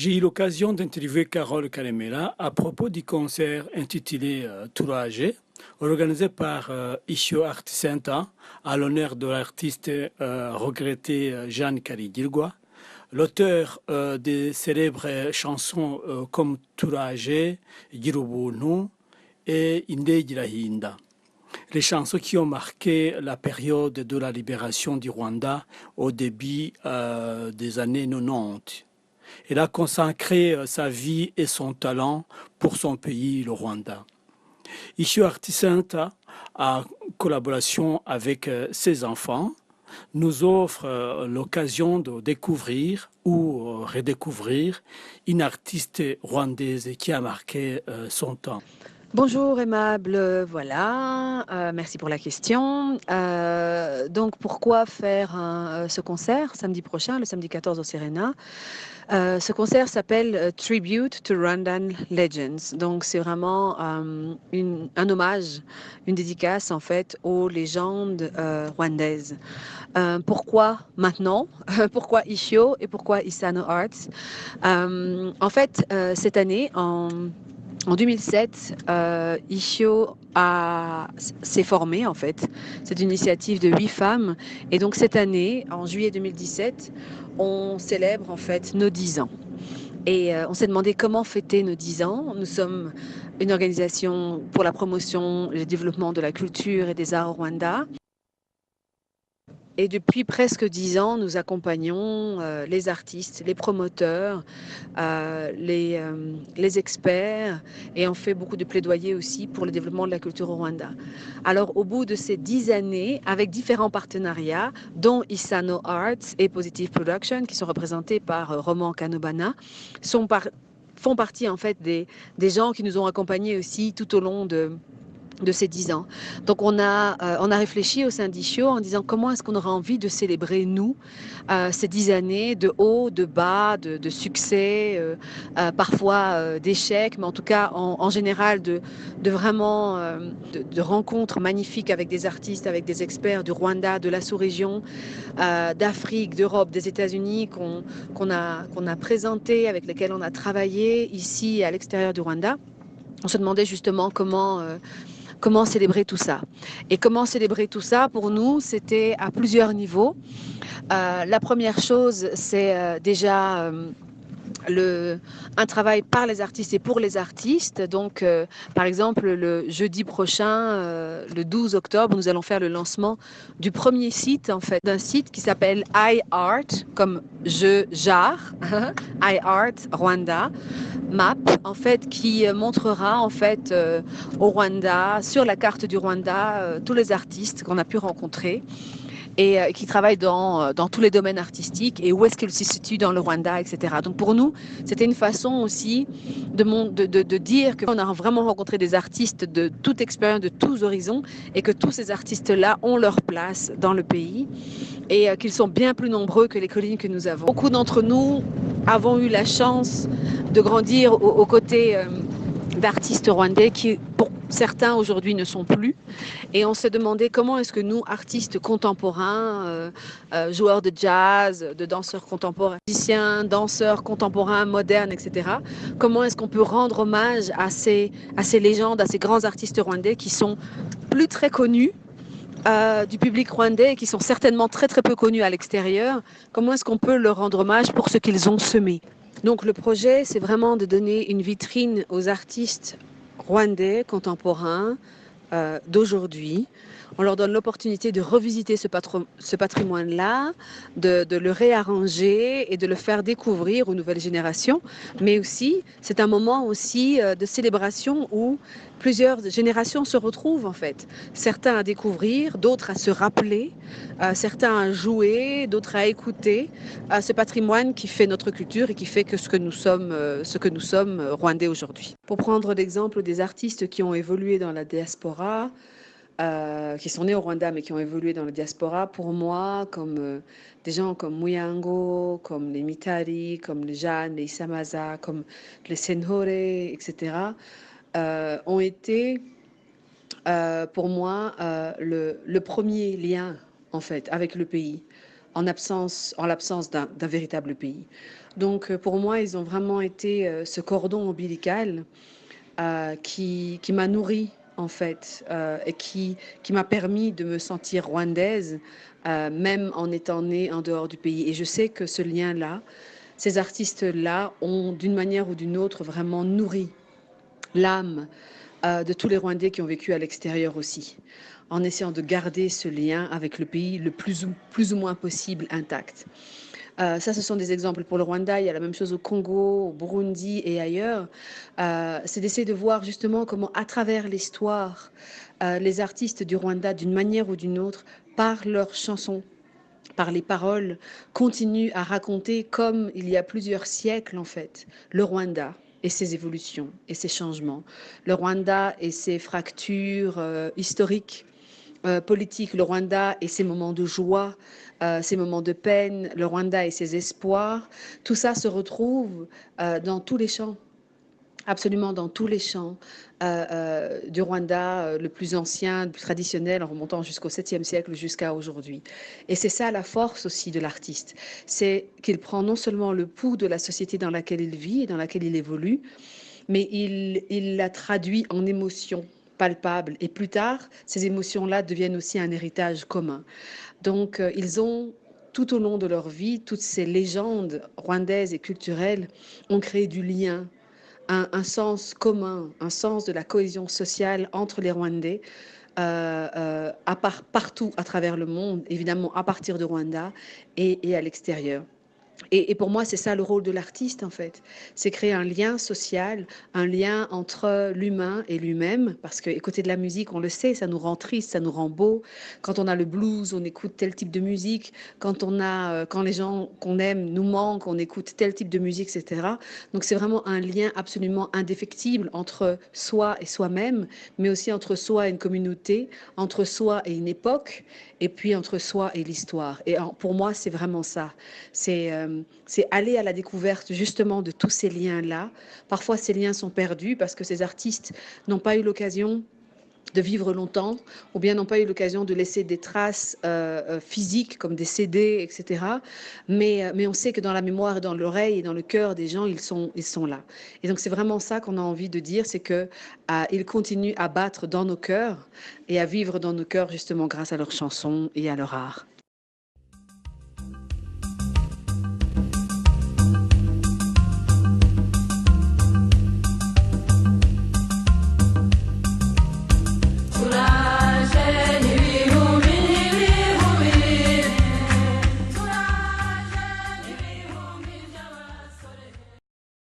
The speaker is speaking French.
J'ai eu l'occasion d'interviewer Carole Kalemela à propos du concert intitulé Tourage, organisé par Ishio Artisenta à l'honneur de l'artiste regretté Jeanne Karidirgwa, l'auteur des célèbres chansons comme Tourage, Girubuntu et Inde Girahinda. Les chansons qui ont marqué la période de la libération du Rwanda au début des années 90. Elle a consacré sa vie et son talent pour son pays, le Rwanda. Ishio Artisanta, en collaboration avec ses enfants, nous offre l'occasion de découvrir ou redécouvrir une artiste rwandaise qui a marqué son temps. Bonjour aimable, voilà, merci pour la question. Donc pourquoi faire ce concert samedi prochain, le samedi 14 au Serena? Ce concert s'appelle Tribute to Rwandan Legends. Donc c'est vraiment un hommage, une dédicace en fait aux légendes rwandaises. Pourquoi maintenant? Pourquoi Ishio et pourquoi Isano Arts? En fait, cette année, en 2007, Ishio s'est formé en fait. C'est une initiative de 8 femmes. Et donc cette année, en juillet 2017, on célèbre en fait nos 10 ans. Et on s'est demandé comment fêter nos 10 ans. Nous sommes une organisation pour la promotion et le développement de la culture et des arts au Rwanda. Et depuis presque 10 ans, nous accompagnons les artistes, les promoteurs, les experts, et on fait beaucoup de plaidoyer aussi pour le développement de la culture au Rwanda. Alors, au bout de ces 10 années, avec différents partenariats, dont Isano Arts et Positive Production, qui sont représentés par Roman Kanobana, font partie en fait des gens qui nous ont accompagnés aussi tout au long de ces 10 ans. Donc on a réfléchi au sein d'Ishio en disant comment est-ce qu'on aura envie de célébrer, nous, ces 10 années de haut, de bas, de succès, parfois d'échecs, mais en tout cas en général de vraiment de rencontres magnifiques avec des artistes, avec des experts du Rwanda, de la sous-région, d'Afrique, d'Europe, des États-Unis qu'on a présentés, avec lesquels on a travaillé ici et à l'extérieur du Rwanda. On se demandait justement comment célébrer tout ça. Et comment célébrer tout ça, pour nous, c'était à plusieurs niveaux. La première chose, c'est déjà un travail par les artistes et pour les artistes. Donc, par exemple, le jeudi prochain, le 12 octobre, nous allons faire le lancement du premier site, en fait, d'un site qui s'appelle iArt, comme j'art, iArt Rwanda, map, en fait, qui montrera, en fait, au Rwanda, sur la carte du Rwanda, tous les artistes qu'on a pu rencontrer et qui travaillent dans tous les domaines artistiques et où est-ce qu'ils se situent dans le Rwanda, etc. Donc pour nous, c'était une façon aussi de dire qu'on a vraiment rencontré des artistes de toute expérience, de tous horizons, et que tous ces artistes-là ont leur place dans le pays et qu'ils sont bien plus nombreux que les collines que nous avons. Beaucoup d'entre nous avons eu la chance de grandir aux côtés d'artistes rwandais qui, pour certains aujourd'hui, ne sont plus. Et on s'est demandé comment est-ce que nous, artistes contemporains, joueurs de jazz, de danseurs contemporains, musiciens, danseurs contemporains, modernes, etc., comment est-ce qu'on peut rendre hommage à ces légendes, à ces grands artistes rwandais qui sont plus très connus du public rwandais et qui sont certainement très très peu connus à l'extérieur. Comment est-ce qu'on peut leur rendre hommage pour ce qu'ils ont semé? Donc le projet, c'est vraiment de donner une vitrine aux artistes rwandais contemporains d'aujourd'hui. On leur donne l'opportunité de revisiter ce patrimoine-là, de le réarranger et de le faire découvrir aux nouvelles générations. Mais aussi, c'est un moment aussi de célébration où plusieurs générations se retrouvent en fait. Certains à découvrir, d'autres à se rappeler, certains à jouer, d'autres à écouter ce patrimoine qui fait notre culture et qui fait que ce que nous sommes rwandais aujourd'hui. Pour prendre l'exemple des artistes qui ont évolué dans la diaspora, qui sont nés au Rwanda mais qui ont évolué dans la diaspora, pour moi, comme des gens comme Muyango, comme les Mitari, comme les Jeanne, les Isamaza, comme les Senhore, etc., ont été pour moi le premier lien en fait avec le pays en l'absence d'un véritable pays. Donc pour moi, ils ont vraiment été ce cordon ombilical qui m'a nourrie en fait et qui m'a permis de me sentir rwandaise, même en étant née en dehors du pays. Et je sais que ce lien-là, ces artistes-là ont d'une manière ou d'une autre vraiment nourri l'âme de tous les Rwandais qui ont vécu à l'extérieur aussi, en essayant de garder ce lien avec le pays le plus ou moins possible intact. Ça, ce sont des exemples pour le Rwanda. Il y a la même chose au Congo, au Burundi et ailleurs. C'est d'essayer de voir justement comment, à travers l'histoire, les artistes du Rwanda, d'une manière ou d'une autre, par leurs chansons, par les paroles, continuent à raconter, comme il y a plusieurs siècles en fait, le Rwanda et ses évolutions et ses changements, le Rwanda et ses fractures historiques, politiques, le Rwanda et ses moments de joie, ses moments de peine, le Rwanda et ses espoirs. Tout ça se retrouve dans tous les chants. Absolument dans tous les chants du Rwanda, le plus ancien, le plus traditionnel, en remontant jusqu'au 7e siècle, jusqu'à aujourd'hui. Et c'est ça la force aussi de l'artiste, c'est qu'il prend non seulement le pouls de la société dans laquelle il vit et dans laquelle il évolue, mais il la traduit en émotions palpables. Et plus tard, ces émotions-là deviennent aussi un héritage commun. Donc, ils ont tout au long de leur vie, toutes ces légendes rwandaises et culturelles ont créé du lien, un sens commun, un sens de la cohésion sociale entre les Rwandais, partout à travers le monde, évidemment à partir de Rwanda et à l'extérieur. Et pour moi, c'est ça le rôle de l'artiste, en fait. C'est créer un lien social, un lien entre l'humain et lui-même. Parce que écouter de la musique, on le sait, ça nous rend triste, ça nous rend beau. Quand on a le blues, on écoute tel type de musique. Quand les gens qu'on aime nous manquent, on écoute tel type de musique, etc. Donc c'est vraiment un lien absolument indéfectible entre soi et soi-même, mais aussi entre soi et une communauté, entre soi et une époque, et puis entre soi et l'histoire. Et pour moi, c'est vraiment ça. C'est aller à la découverte justement de tous ces liens-là. Parfois, ces liens sont perdus parce que ces artistes n'ont pas eu l'occasion de vivre longtemps, ou bien n'ont pas eu l'occasion de laisser des traces physiques comme des CD, etc. Mais on sait que dans la mémoire, et dans l'oreille et dans le cœur des gens, ils sont là. Et donc c'est vraiment ça qu'on a envie de dire, c'est que ils continuent à battre dans nos cœurs et à vivre dans nos cœurs justement grâce à leurs chansons et à leur art.